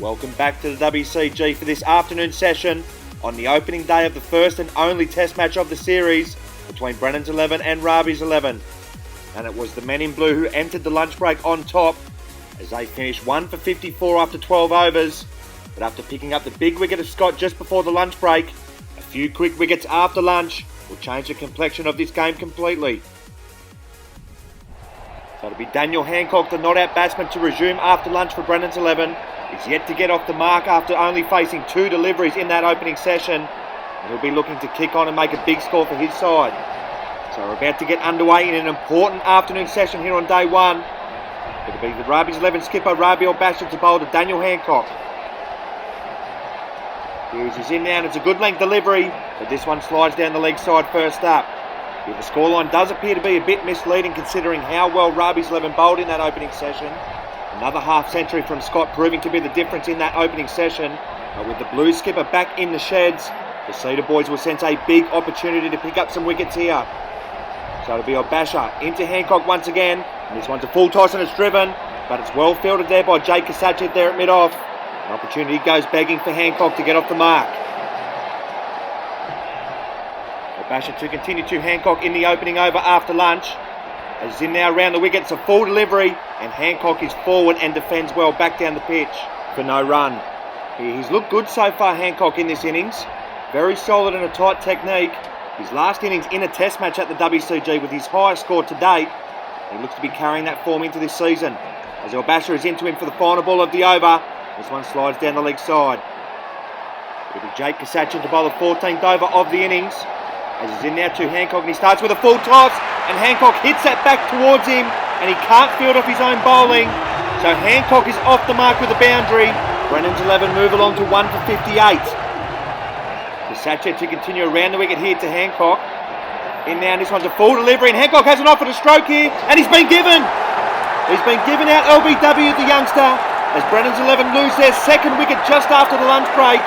Welcome back to the WCG for this afternoon session on the opening day of the first and only test match of the series between Brennan's 11 and Rabih's 11. And it was the men in blue who entered the lunch break on top as they finished 1 for 54 after 12 overs. But after picking up the big wicket of Scott just before the lunch break, a few quick wickets after lunch will change the complexion of this game completely. So it'll be Daniel Hancock, the not-out batsman, to resume after lunch for Brennan's 11. He's yet to get off the mark after only facing 2 deliveries in that opening session. And he'll be looking to kick on and make a big score for his side. So we're about to get underway in an important afternoon session here on day 1. It'll be the Rabih's 11 skipper, Robbie or Bashir, to bowl to Daniel Hancock. Hughes is in now and it's a good length delivery, but this one slides down the leg side first up. The scoreline does appear to be a bit misleading considering how well Rabih's 11 bowled in that opening session. Another half century from Scott proving to be the difference in that opening session. But with the blue skipper back in the sheds, the Cedar boys will sense a big opportunity to pick up some wickets here. So it'll be Obasha into Hancock once again. And this one's a full toss and it's driven, but it's well fielded there by Jake Kasachet there at mid-off. An opportunity goes begging for Hancock to get off the mark. Obasha to continue to Hancock in the opening over after lunch. As he's in now around the wicket, it's a full delivery and Hancock is forward and defends well back down the pitch for no run. He's looked good so far, Hancock, in this innings. Very solid and a tight technique. His last innings in a test match at the WCG with his highest score to date. He looks to be carrying that form into this season. As Obasha is into him for the final ball of the over. This one slides down the leg side. It'll be Jake Kasachet to bowl the 14th over of the innings. As he's in now to Hancock and he starts with a full toss and Hancock hits that back towards him and he can't field off his own bowling. So Hancock is off the mark with a boundary. Brennan's 11 move along to 1 for 58. Kasachet to continue around the wicket here to Hancock. In now, and this one's a full delivery and Hancock hasn't offered a stroke here and he's been given. He's been given out LBW, the youngster, as Brennan's 11 lose their second wicket just after the lunch break.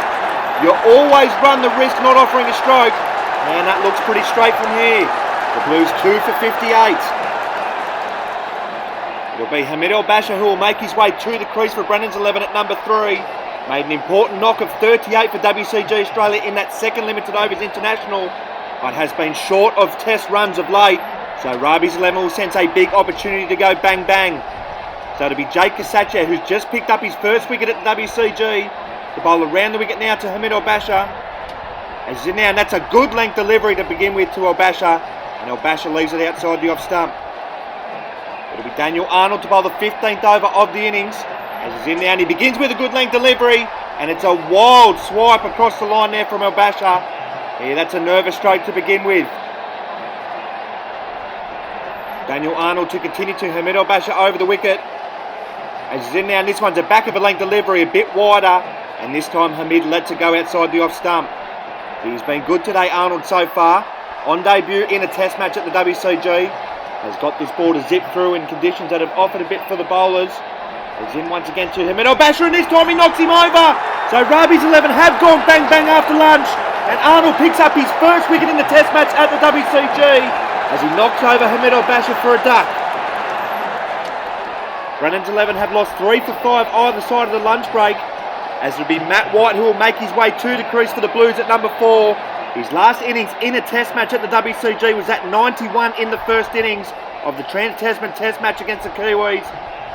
You always run the risk not offering a stroke. And that looks pretty straight from here. The Blues 2 for 58. It'll be Hamid El-Basha who will make his way to the crease for Brennan's 11 at number 3. Made an important knock of 38 for WCG Australia in that second limited overs international, but has been short of test runs of late. So Rabih's 11 will sense a big opportunity to go bang bang. So it'll be Jake Kasachet who's just picked up his first wicket at the WCG. To bowl around the wicket now to Hamid El-Basha. As he's in now, and that's a good length delivery to begin with to El-Basha. And El-Basha leaves it outside the off stump. It'll be Daniel Arnold to bowl the 15th over of the innings. As he's in now, and he begins with a good length delivery. And it's a wild swipe across the line there from El-Basha. Yeah, that's a nervous stroke to begin with. Daniel Arnold to continue to Hamid El-Basha over the wicket. As he's in now, and this one's a back of a length delivery, a bit wider. And this time Hamid lets it go outside the off stump. He's been good today, Arnold, so far. On debut in a test match at the WCG. Has got this ball to zip through in conditions that have offered a bit for the bowlers. He's in once again to Hamid El-Basha and this time he knocks him over. So Rabih's 11 have gone bang bang after lunch. And Arnold picks up his first wicket in the test match at the WCG. As he knocks over Hamid El-Basha for a duck. Brennan's 11 have lost 3 for 5 either side of the lunch break. As it'll be Matt White who will make his way to the crease for the Blues at number 4. His last innings in a test match at the WCG was at 91 in the first innings of the Trans-Tasman test match against the Kiwis.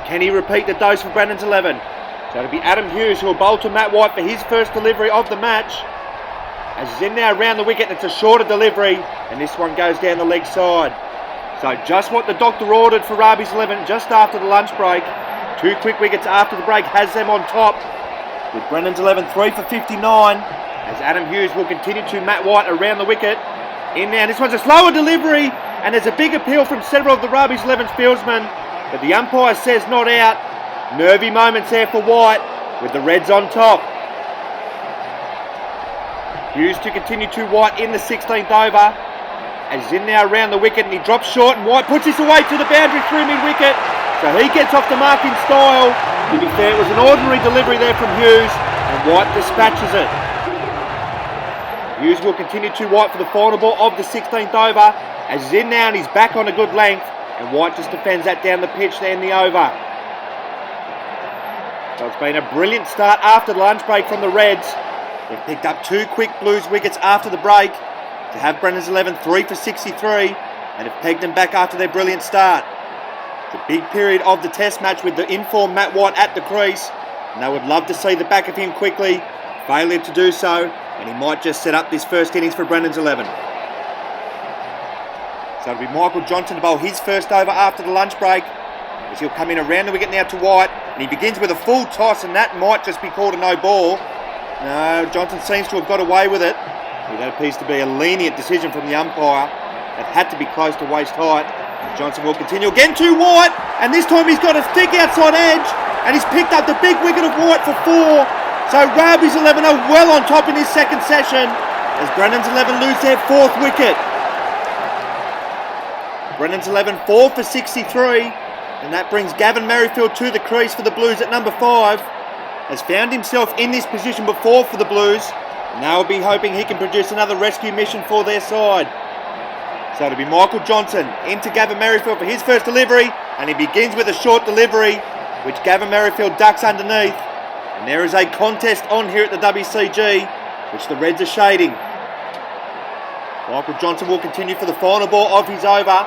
Can he repeat the dose for Brennan's 11? So it'll be Adam Hughes who will bowl to Matt White for his first delivery of the match. As he's in now around the wicket, it's a shorter delivery and this one goes down the leg side. So just what the doctor ordered for Rabih's 11 just after the lunch break. 2 quick wickets after the break has them on top. With Brennan's 11 3 for 59, as Adam Hughes will continue to Matt White around the wicket. In now, this one's a slower delivery, and there's a big appeal from several of the Rabih's 11 fieldsmen, but the umpire says not out. Nervy moments there for White, with the Reds on top. Hughes to continue to White in the 16th over, as he's in now around the wicket, and he drops short, and White puts this away to the boundary through mid-wicket, so he gets off the mark in style. To be fair, it was an ordinary delivery there from Hughes, and White dispatches it. Hughes will continue to White for the final ball of the 16th over, as he's in now and he's back on a good length, and White just defends that down the pitch there in the over. So it's been a brilliant start after the lunch break from the Reds. They've picked up 2 quick Blues wickets after the break to have Brennan's 11 3 for 63 and have pegged them back after their brilliant start. It's a big period of the test match with the in-form Matt White at the crease, and they would love to see the back of him quickly. Failure to do so, and he might just set up this first innings for Brennan's 11. So it'll be Michael Johnson to bowl his first over after the lunch break, as he'll come in around the wicket now to White, and he begins with a full toss, and that might just be called a no ball. No, Johnson seems to have got away with it. That appears to be a lenient decision from the umpire. It had to be close to waist height. Johnson will continue again to White, and this time he's got a thick outside edge, and he's picked up the big wicket of White for 4. So Rabih's 11 are well on top in this second session, as Brennan's 11 lose their 4th wicket. Brennan's 11 4 for 63, and that brings Gavin Merrifield to the crease for the Blues at number 5. Has found himself in this position before for the Blues, and they will be hoping he can produce another rescue mission for their side. So it'll be Michael Johnson into Gavin Merrifield for his first delivery, and he begins with a short delivery, which Gavin Merrifield ducks underneath. And there is a contest on here at the WCG, which the Reds are shading. Michael Johnson will continue for the final ball of his over,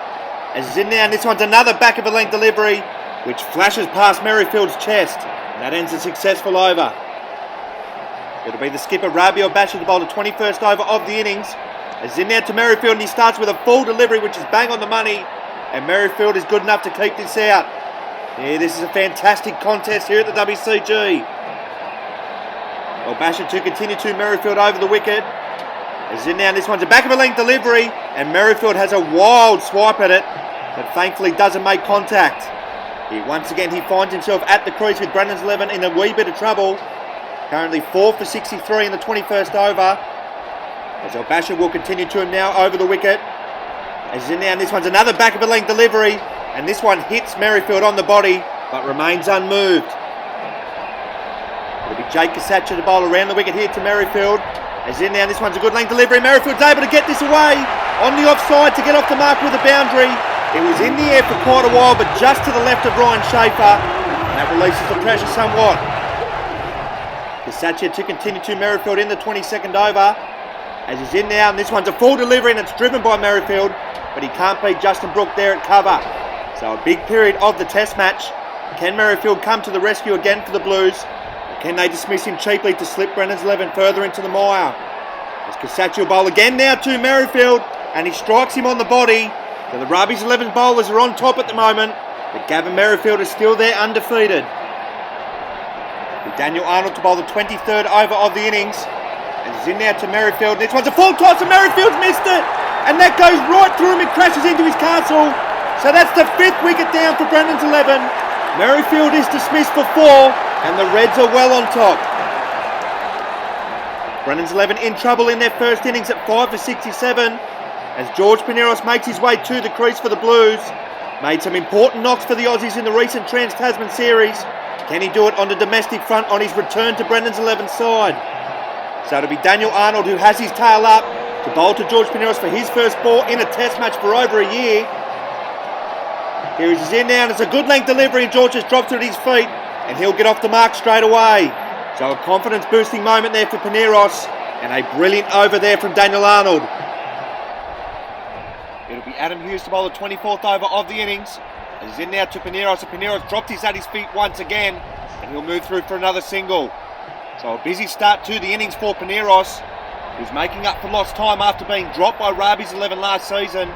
as he's in now, and this one's another back of a length delivery, which flashes past Merrifield's chest, and that ends a successful over. It'll be the skipper Rabih or Basher to bowl the 21st over of the innings. As in now to Merrifield, and he starts with a full delivery, which is bang on the money, and Merrifield is good enough to keep this out. Yeah, this is a fantastic contest here at the WCG. Well, Basher to continue to Merrifield over the wicket. As in now, and this one's a back of a length delivery, and Merrifield has a wild swipe at it, but thankfully doesn't make contact. Once again, he finds himself at the crease with Brennan's 11 in a wee bit of trouble. Currently 4 for 63 in the 21st over. As Basher will continue to him now over the wicket. As he's in now, and this one's another back of a length delivery, and this one hits Merrifield on the body, but remains unmoved. It'll be Jake Kasacha to bowl around the wicket here to Merrifield. As in now, and this one's a good length delivery. Merrifield's able to get this away on the offside to get off the mark with a boundary. It was in the air for quite a while, but just to the left of Ryan Schaefer, and that releases the pressure somewhat. Kasacha to continue to Merrifield in the 22nd over. As he's in now, and this one's a full delivery, and it's driven by Merrifield, but he can't beat Justin Brooke there at cover. So a big period of the test match. Can Merrifield come to the rescue again for the Blues? Or can they dismiss him cheaply to slip Brennan's 11 further into the mire? As Kasacha will bowl again now to Merrifield, and he strikes him on the body. So the Rabih's 11 bowlers are on top at the moment, but Gavin Merrifield is still there undefeated. With Daniel Arnold to bowl the 23rd over of the innings. And he's in now to Merrifield. This one's a full toss, and Merrifield's missed it. And that goes right through him and crashes into his castle. So that's the 5th wicket down for Brennan's 11. Merrifield is dismissed for 4, and the Reds are well on top. Brennan's 11 in trouble in their first innings at 5 for 67, as George Paneros makes his way to the crease for the Blues. Made some important knocks for the Aussies in the recent Trans-Tasman series. Can he do it on the domestic front on his return to Brennan's 11 side? So it'll be Daniel Arnold, who has his tail up, to bowl to George Paneros for his first ball in a test match for over a year. Here he is in now, and it's a good length delivery, and George has dropped it at his feet, and he'll get off the mark straight away. So a confidence boosting moment there for Paneros, and a brilliant over there from Daniel Arnold. It'll be Adam Hughes to bowl the 24th over of the innings. And he's in now to Paneros, and Paneros dropped his at his feet once again, and he'll move through for another single. So a busy start to the innings for Paneros, who's making up for lost time after being dropped by Rabih's 11 last season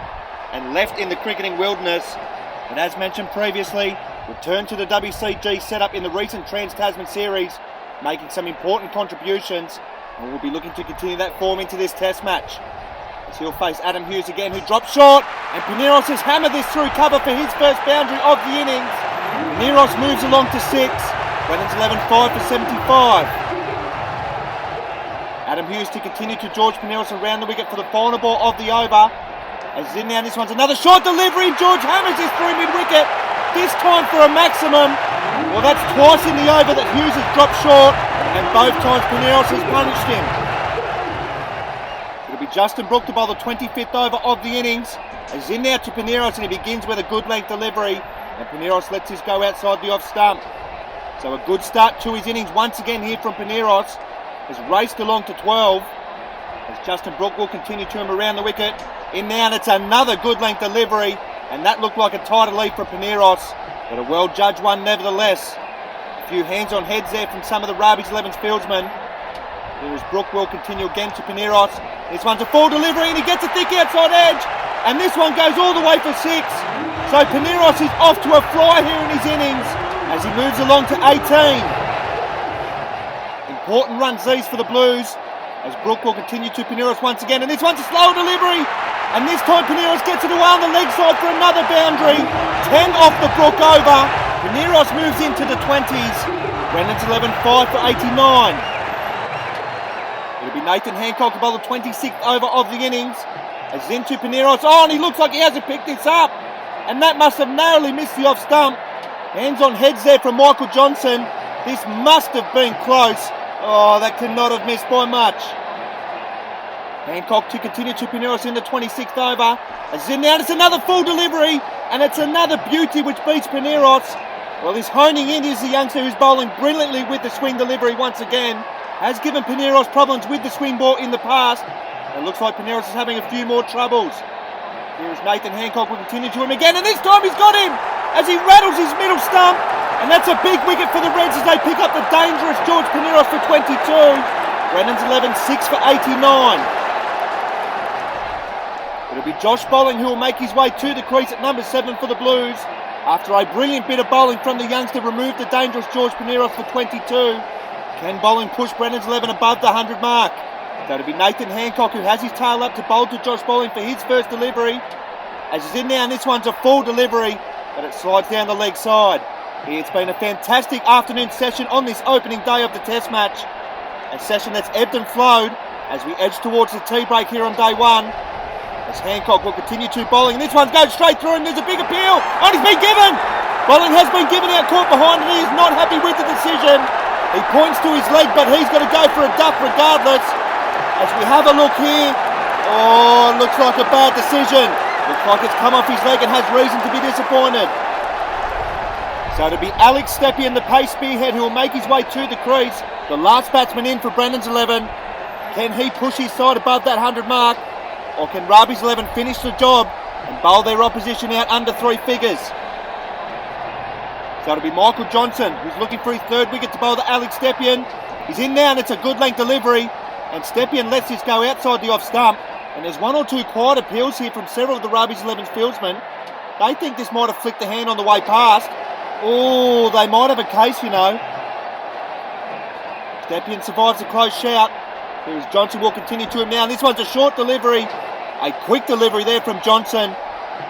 and left in the cricketing wilderness. But as mentioned previously, returned to the WCG setup in the recent Trans-Tasman series, making some important contributions, and will be looking to continue that form into this test match. As he'll face Adam Hughes again, who drops short, and Paneros has hammered this through cover for his first boundary of the innings. Paneros moves along to 6, Brennan's 11 5 for 75. Adam Hughes to continue to George Paneros around the wicket for the final ball of the over. As in now, this one's another short delivery. George hammers this through mid-wicket, this time for a maximum. Well, that's twice in the over that Hughes has dropped short, and both times Paneros has punished him. It'll be Justin Brooke to bowl the 25th over of the innings. As in now to Paneros, and he begins with a good length delivery, and Paneros lets this go outside the off stump. So a good start to his innings once again here from Paneros. Has raced along to 12 as Justin Brook will continue to him around the wicket. In now, and it's another good length delivery, and that looked like a tighter lead for Paneros, but a well-judged one nevertheless. A few hands on heads there from some of the Rabih's 11's fieldsmen. Here is Brook will continue again to Paneros. This one's a full delivery and he gets a thick outside edge, and this one goes all the way for 6. So Paneros is off to a fly here in his innings as he moves along to 18. Important runs these for the Blues as Brook will continue to Paneros once again, and this one's a slow delivery, and this time Paneros gets it away on the leg side for another boundary. 10 off the Brook over. Paneros moves into the 20s. Brennan's 11 5 for 89. It'll be Nathan Hancock to bowl the 26th over of the innings as into Paneros. Oh, and he looks like he hasn't picked this up, and that must have narrowly missed the off stump. Hands on heads there from Michael Johnson. This must have been close. Oh, that could not have missed by much. Hancock to continue to Paneros in the 26th over. As in now, it's another full delivery, and it's another beauty which beats Paneros. Well, this honing in is the youngster who's bowling brilliantly with the swing delivery once again. Has given Paneros problems with the swing ball in the past. It looks like Paneros is having a few more troubles. Here is Nathan Hancock, will continue to him again, and this time he's got him as he rattles his middle stump. And that's a big wicket for the Reds as they pick up the dangerous George Paneros for 22. Brennan's 11 6 for 89. It'll be Josh Bolling who will make his way to the crease at number 7 for the Blues. After a brilliant bit of bowling from the youngster removed the dangerous George Paneros for 22. Can Bolling push Brennan's 11 above the 100 mark? So it'll be Nathan Hancock who has his tail up to bowl to Josh Bolling for his first delivery. As he's in now, and this one's a full delivery, but it slides down the leg side. It's been a fantastic afternoon session on this opening day of the Test match. A session that's ebbed and flowed as we edge towards the tea break here on day 1. As Hancock will continue to bowling, and this one's going straight through, and there's a big appeal, and he's been given! Bowling has been given out caught behind, and he is not happy with the decision. He points to his leg, but he's going to go for a duck regardless. As we have a look here, oh, looks like a bad decision. Looks like it's come off his leg and has reason to be disappointed. So it'll be Alex Stepien, the pace spearhead, who will make his way to the crease. The last batsman in for Brennan's 11. Can he push his side above that 100 mark? Or can Rabih's 11 finish the job and bowl their opposition out under 3 figures? So it'll be Michael Johnson, who's looking for his 3rd wicket to bowl to Alex Stepien. He's in now, and it's a good length delivery. And Stepien lets this go outside the off stump. And there's one or two quiet appeals here from several of the Rabih's 11's fieldsmen. They think this might have flicked the hand on the way past. Oh, they might have a case, you know. Stepien survives a close shout. Here's Johnson will continue to him now. And this one's a short delivery. A quick delivery there from Johnson.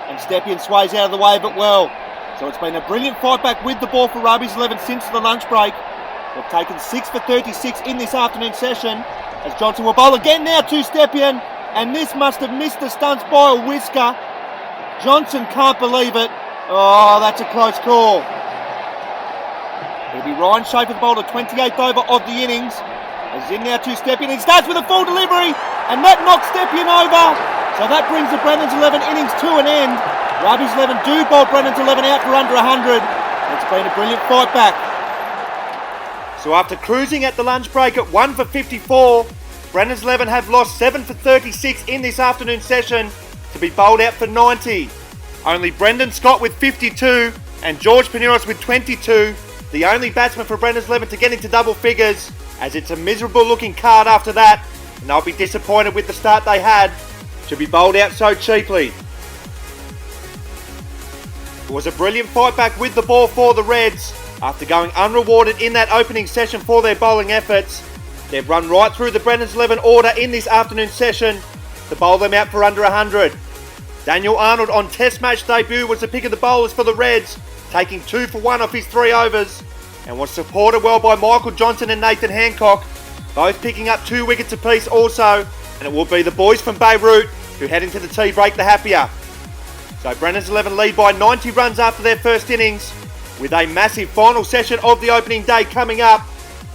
And Stepien sways out of the way of it well. So it's been a brilliant fight back with the ball for Rabih's 11 since the lunch break. They've taken 6 for 36 in this afternoon session. As Johnson will bowl again now to Stepien. And this must have missed the stunts by a whisker. Johnson can't believe it. Oh, that's a close call. It'll be Ryan Schaefer to bowl the 28th over of the innings. As in now to Stepien. He starts with a full delivery. And that knocks Stepien over. So that brings the Brennan's 11 innings to an end. Rabih's 11 do bowl Brennan's 11 out for under 100. It's been a brilliant fight back. So after cruising at the lunch break at 1 for 54, Brennan's 11 have lost 7 for 36 in this afternoon session to be bowled out for 90. Only Brendan Scott with 52 and George Paneros with 22, the only batsman for Brennan's 11 to get into double figures, as it's a miserable looking card after that, and they'll be disappointed with the start they had to be bowled out so cheaply. It was a brilliant fight back with the ball for the Reds. After going unrewarded in that opening session for their bowling efforts, they've run right through the Brennan's 11 order in this afternoon session to bowl them out for under 100. Daniel Arnold on Test match debut was the pick of the bowlers for the Reds, taking 2 for 1 off his 3 overs, and was supported well by Michael Johnson and Nathan Hancock, both picking up 2 wickets apiece also, and it will be the boys from Beirut who head into the tea break the happier. So Brennan's 11 lead by 90 runs after their first innings, with a massive final session of the opening day coming up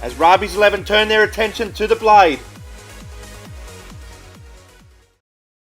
as Rabih's 11 turn their attention to the blade.